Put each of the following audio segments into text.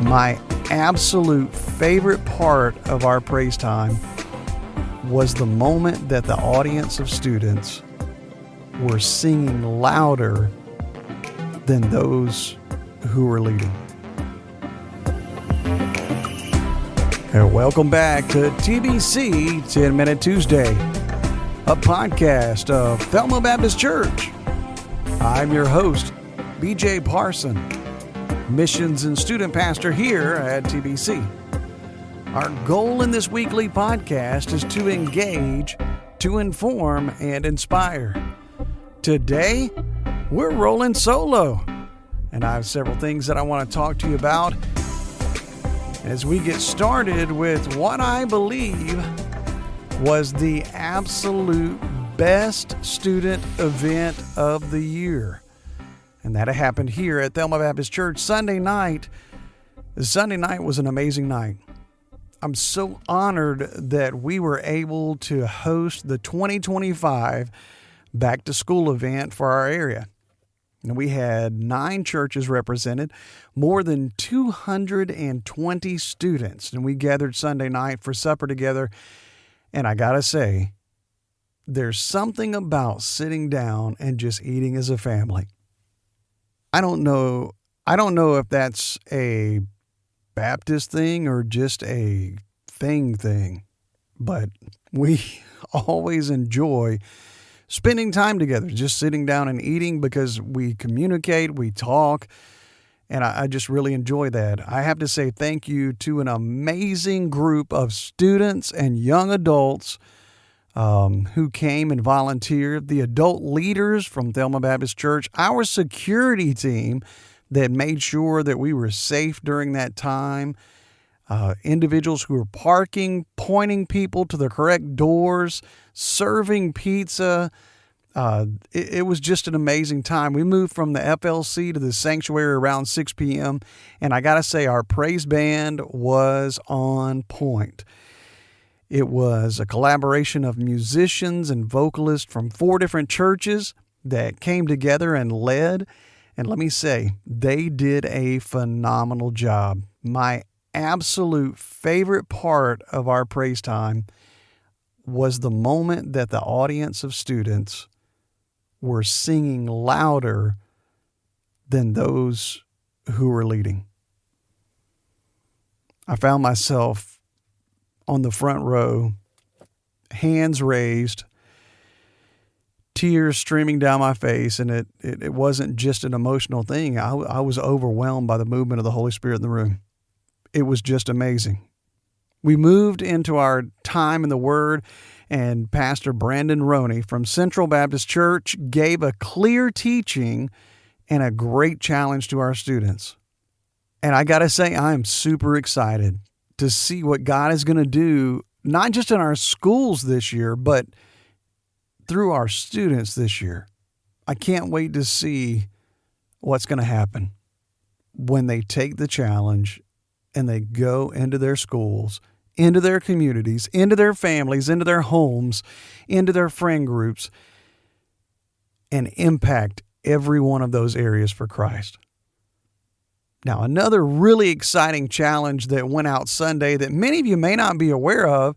My absolute favorite part of our praise time was the moment that the audience of students were singing louder than those who were leading. And welcome back to TBC 10 Minute Tuesday, a podcast of Thelma Baptist Church. I'm your host, BJ Parson, missions and student pastor here at TBC. Our goal in this weekly podcast is to engage, to inform, and inspire. Today, we're rolling solo, and I have several things that I want to talk to you about as we get started with what I believe was the absolute best student event of the year. And that happened here at Thelma Baptist Church Sunday night. Sunday night was an amazing night. I'm so honored that we were able to host the 2025 Back to School event for our area. And we had 9 churches represented, more than 220 students. And we gathered Sunday night for supper together. And I gotta say, there's something about sitting down and just eating as a family. I don't know if that's a Baptist thing or just a thing, but we always enjoy spending time together, just sitting down and eating because we communicate, we talk, and I just really enjoy that. I have to say thank you to an amazing group of students and young adults who came and volunteered, the adult leaders from Thelma Baptist Church, our security team that made sure that we were safe during that time, individuals who were parking, pointing people to the correct doors, serving pizza. It was just an amazing time. We moved from the FLC to the sanctuary around 6 p.m., and I got to say our praise band was on point. It was a collaboration of musicians and vocalists from 4 different churches that came together and led. And let me say, they did a phenomenal job. My absolute favorite part of our praise time was the moment that the audience of students were singing louder than those who were leading. I found myself on the front row, hands raised, tears streaming down my face, and it wasn't just an emotional thing. I was overwhelmed by the movement of the Holy Spirit in the room. It was just amazing. We moved into our time in the Word, and Pastor Brandon Roney from Central Baptist Church gave a clear teaching and a great challenge to our students. And I got to say, I am super excited to see what God is going to do, not just in our schools this year, but through our students this year. I can't wait to see what's going to happen when they take the challenge and they go into their schools, into their communities, into their families, into their homes, into their friend groups, and impact every one of those areas for Christ. Now, another really exciting challenge that went out Sunday that many of you may not be aware of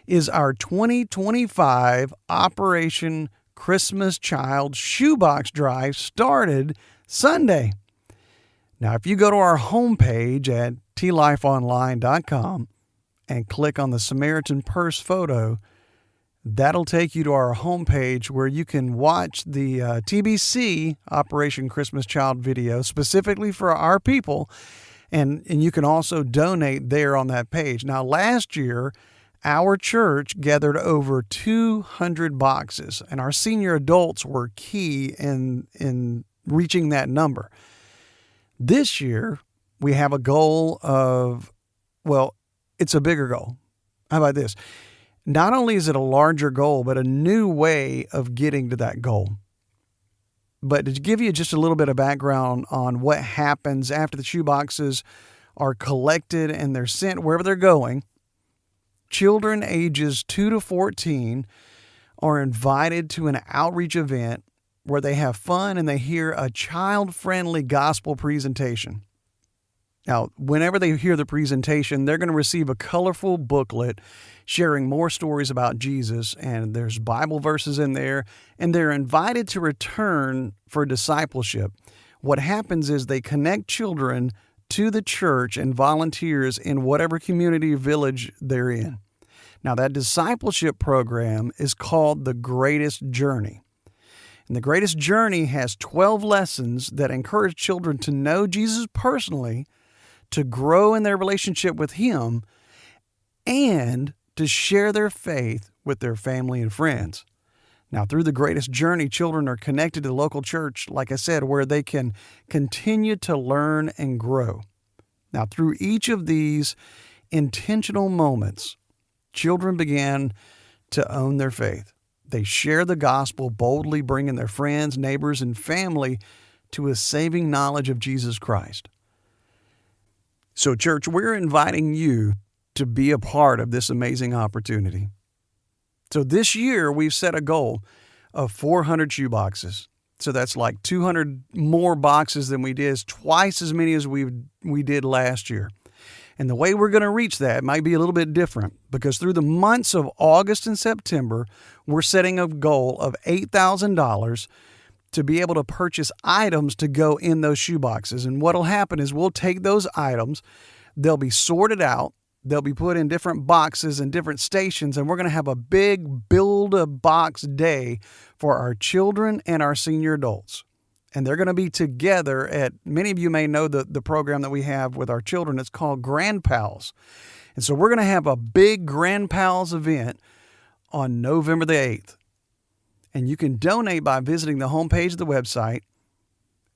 is our 2025 Operation Christmas Child Shoebox Drive started Sunday. Now, if you go to our homepage at tlifeonline.com and click on the Samaritan Purse photo, that'll take you to our homepage where you can watch the TBC Operation Christmas Child video specifically for our people, and you can also donate there on that page. Now, last year, our church gathered over 200 boxes, and our senior adults were key in reaching that number. This year, we have a goal of, well, it's a bigger goal. How about this? Not only is it a larger goal, but a new way of getting to that goal. But to give you just a little bit of background on what happens after the shoeboxes are collected and they're sent wherever they're going, children ages 2 to 14 are invited to an outreach event where they have fun and they hear a child-friendly gospel presentation. Now, whenever they hear the presentation, they're going to receive a colorful booklet sharing more stories about Jesus, and there's Bible verses in there, and they're invited to return for discipleship. What happens is they connect children to the church and volunteers in whatever community or village they're in. Now, that discipleship program is called The Greatest Journey. And The Greatest Journey has 12 lessons that encourage children to know Jesus personally, to grow in their relationship with Him, and to share their faith with their family and friends. Now, through The Greatest Journey, children are connected to the local church, like I said, where they can continue to learn and grow. Now, through each of these intentional moments, children began to own their faith. They share the gospel boldly, bringing their friends, neighbors, and family to a saving knowledge of Jesus Christ. So, church, we're inviting you to be a part of this amazing opportunity. So this year, we've set a goal of 400 shoeboxes. So that's like 200 more boxes than we did, is twice as many as we did last year. And the way we're going to reach that might be a little bit different, because through the months of August and September, we're setting a goal of $8,000 to be able to purchase items to go in those shoeboxes. And what'll happen is we'll take those items, they'll be sorted out, they'll be put in different boxes and different stations, and we're going to have a big Build-A-Box day for our children and our senior adults. And they're going to be together at, many of you may know the program that we have with our children. It's called Grand Pals. And so we're going to have a big Grand Pals event on November the 8th. And you can donate by visiting the homepage of the website,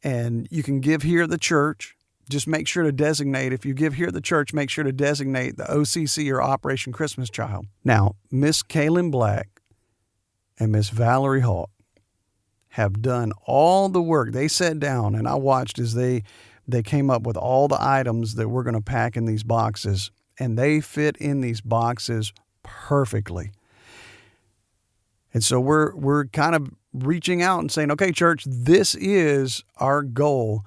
and you can give here at the church. Just make sure to designate, if you give here at the church, make sure to designate the OCC or Operation Christmas Child. Now, Miss Kaylin Black and Miss Valerie Hawk have done all the work. They sat down and I watched as they came up with all the items that we're going to pack in these boxes, and they fit in these boxes perfectly. And so we're kind of reaching out and saying, okay, church, this is our goal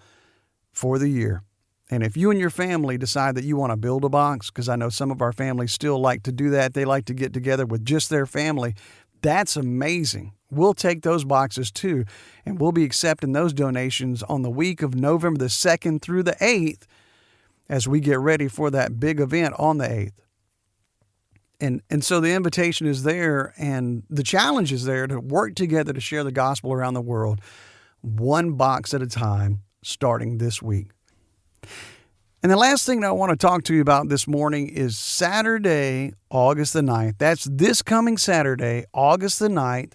for the year. And if you and your family decide that you want to build a box, because I know some of our families still like to do that, they like to get together with just their family, that's amazing. We'll take those boxes too, and we'll be accepting those donations on the week of November the 2nd through the 8th as we get ready for that big event on the 8th. And so the invitation is there, and the challenge is there to work together to share the gospel around the world, one box at a time, starting this week. And the last thing that I want to talk to you about this morning is Saturday, August the 9th. That's this coming Saturday, August the 9th,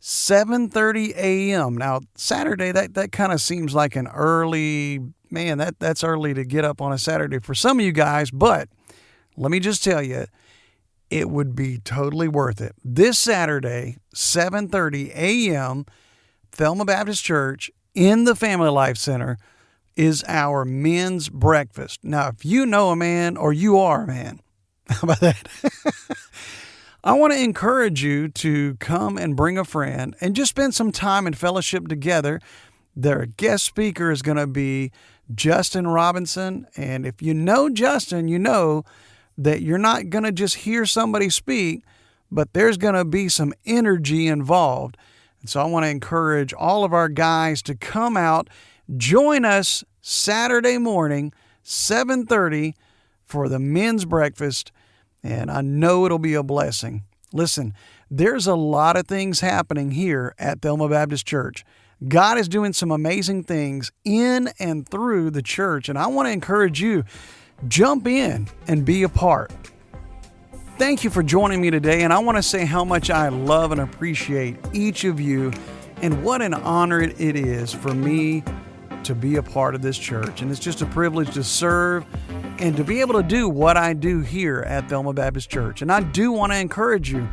7:30 a.m. Now, Saturday, that kind of seems like an early, that's early to get up on a Saturday for some of you guys, but let me just tell you, it would be totally worth it. This Saturday, 7:30 a.m., Thelma Baptist Church in the Family Life Center is our men's breakfast. Now, if you know a man or you are a man, how about that? I want to encourage you to come and bring a friend and just spend some time in fellowship together. Their guest speaker is going to be Justin Robinson. And if you know Justin, you know that you're not going to just hear somebody speak, but there's going to be some energy involved. And so I want to encourage all of our guys to come out, join us Saturday morning, 7:30 for the men's breakfast, and I know it'll be a blessing. Listen, there's a lot of things happening here at Thelma Baptist Church. God is doing some amazing things in and through the church, and I want to encourage you, jump in and be a part. Thank you for joining me today, and I want to say how much I love and appreciate each of you, and what an honor it is for me to be a part of this church. And it's just a privilege to serve and to be able to do what I do here at Thelma Baptist Church. And I do want to encourage you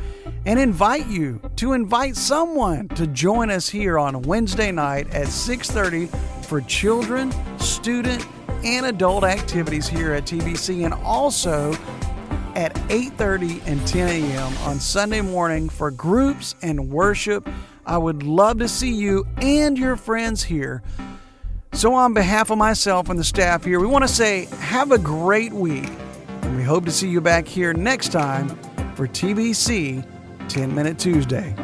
and invite you to invite someone to join us here on Wednesday night at 6:30 for children, student, and adult activities here at TBC, and also at 8:30 and 10 a.m. on Sunday morning for groups and worship. I would love to see you and your friends here. So on behalf of myself and the staff here, we want to say have a great week. And we hope to see you back here next time for TBC 10 Minute Tuesday.